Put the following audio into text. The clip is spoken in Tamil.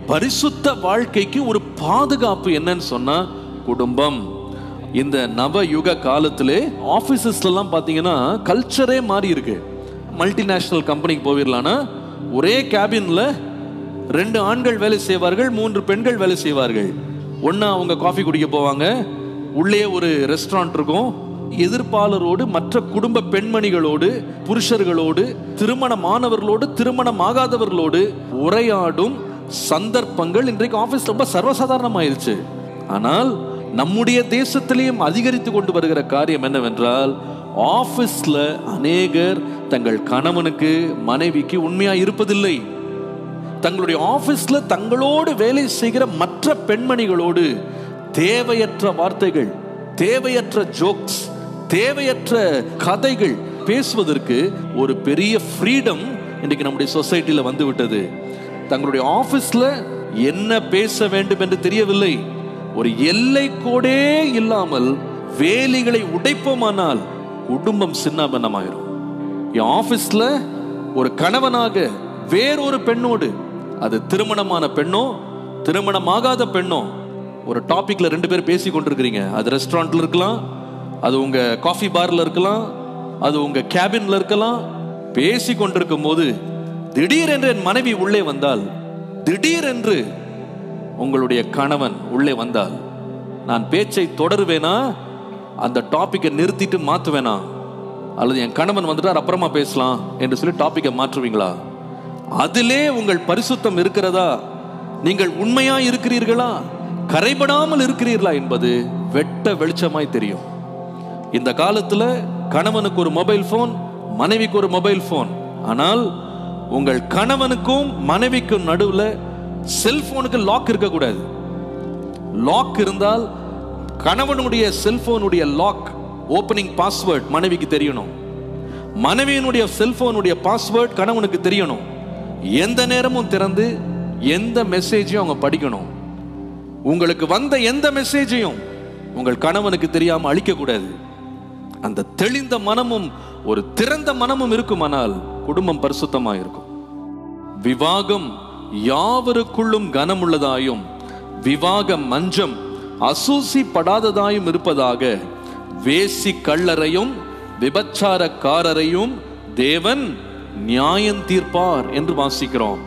பரிசுத்த வாழ்க்கைக்கு ஒரு பாதுகாப்பு என்னன்னு சொன்னா குடும்பம். இந்த நவ யுக காலத்திலே ஆபீசஸ்லாம் பாத்தீங்கன்னா கல்ச்சரே மாறி இருக்கு. மல்டிநேஷனல் கம்பெனிக்கு போயிடலான்னா ஒரே கேபின்ல 2 ஆண்கள் வேலை செய்வார்கள், 3 பெண்கள் வேலை செய்வார்கள். ஒன்னா அவங்க காஃபி குடிக்க போவாங்க, உள்ளே ஒரு ரெஸ்டாரண்ட் இருக்கும். எதிர்ப்பாளரோடு, மற்ற குடும்ப பெண்மணிகளோடு, புருஷர்களோடு, திருமணமானவர்களோடு, திருமணமாகாதவர்களோடு உரையாடும் சந்தர்ப்பங்கள் இன்றைக்கு ஆபீஸ் ரொம்ப சர்வசாதாரணமாயிருச்சு. ஆனால் நம்முடைய தேசத்திலேயும் அதிகரித்து கொண்டு வருகிற காரியம் என்னவென்றால், ஆபீஸ்ல அநேகர் தங்கள் கணவனுக்கு மனைவிக்கு உண்மையா இருப்பதில்லை. தங்களுடைய ஆபீஸ்ல தங்களோடு வேலை செய்கிற மற்ற பெண்மணிகளோடு தேவையற்ற வார்த்தைகள், தேவையற்ற ஜோக்ஸ், தேவையற்ற கதைகள் பேசுவதற்கு ஒரு பெரிய ஃப்ரீடம் இன்னைக்கு நம்முடைய சொசைட்டில வந்து விட்டது. தங்களுடைய ஆபீஸ்ல என்ன பேச வேண்டும் என்று தெரியவில்லை. ஒரு எல்லை கோடே இல்லாமல் வேலிகளை உடைப்போமானால் குடும்பம் சின்னாபின்னமாயிரும். என் ஆபீஸ்ல ஒரு கணவனாக வேறொரு பெண்ணோடு, அது திருமணமான பெண்ணோ திருமணமாகாத பெண்ணோ, ஒரு டாபிக்ல 2 பேர் பேசி கொண்டிருக்கிறீங்க. அது ரெஸ்டாரண்ட்ல இருக்கலாம், அது உங்க காஃபி பார்ல இருக்கலாம், அது உங்க கேபின்ல இருக்கலாம். பேசி கொண்டிருக்கும் போது திடீரென்று என் மனைவி உள்ளே வந்தால், திடீரென்று உங்களுடைய கணவன் உள்ளே வந்தால், நான் பேச்சை தொடருவேனா, அந்த டாபிக்கை நிறுத்திட்டு மாற்றுவேனா, அல்லது என் கணவன் வந்துட்டார் அப்புறமா பேசலாம் என்று சொல்லி டாபிக்கை மாற்றுவீங்களா? அதிலே உங்கள் பரிசுத்தம் இருக்கிறதா? நீங்கள் உண்மையா இருக்கிறீர்களா? கரைபடாமல் இருக்கிறீர்களா என்பது வெட்ட வெளிச்சமாய் தெரியும். இந்த காலத்துல கணவனுக்கு ஒரு மொபைல் போன், மனைவிக்கு ஒரு மொபைல் போன். ஆனால் உங்கள் கணவனுக்கும் மனைவிக்கும் நடுவில் செல்போனுக்கு லாக் இருக்கக்கூடாது. லாக் இருந்தால் கணவனுடைய செல்போனுடைய லாக் ஓபனிங் பாஸ்வேர்ட் மனைவிக்கு தெரியணும், மனைவியினுடைய செல்போனுடைய பாஸ்வேர்ட் கணவனுக்கு தெரியணும். எந்த நேரமும் திறந்து எந்த மெசேஜையும் அவங்க படிக்கணும். உங்களுக்கு வந்த எந்த மெசேஜையும் உங்கள் கணவனுக்கு தெரியாம அழிக்க கூடாது. அந்த தெளிந்த மனமும் ஒரு திறந்த மனமும் இருக்குமானால் குடும்பம் பரிசுத்தமாக இருக்கும். விவாகம் யாவருக்குள்ளும் கனமுள்ளதாயும் விவாக மஞ்சம் அசூசிப்படாததாயும் இருப்பதாக வேசி கள்ளரையும் விபச்சாரக்காரரையும் தேவன் நியாயம் தீர்ப்பார் என்று வாசிக்கிறோம்.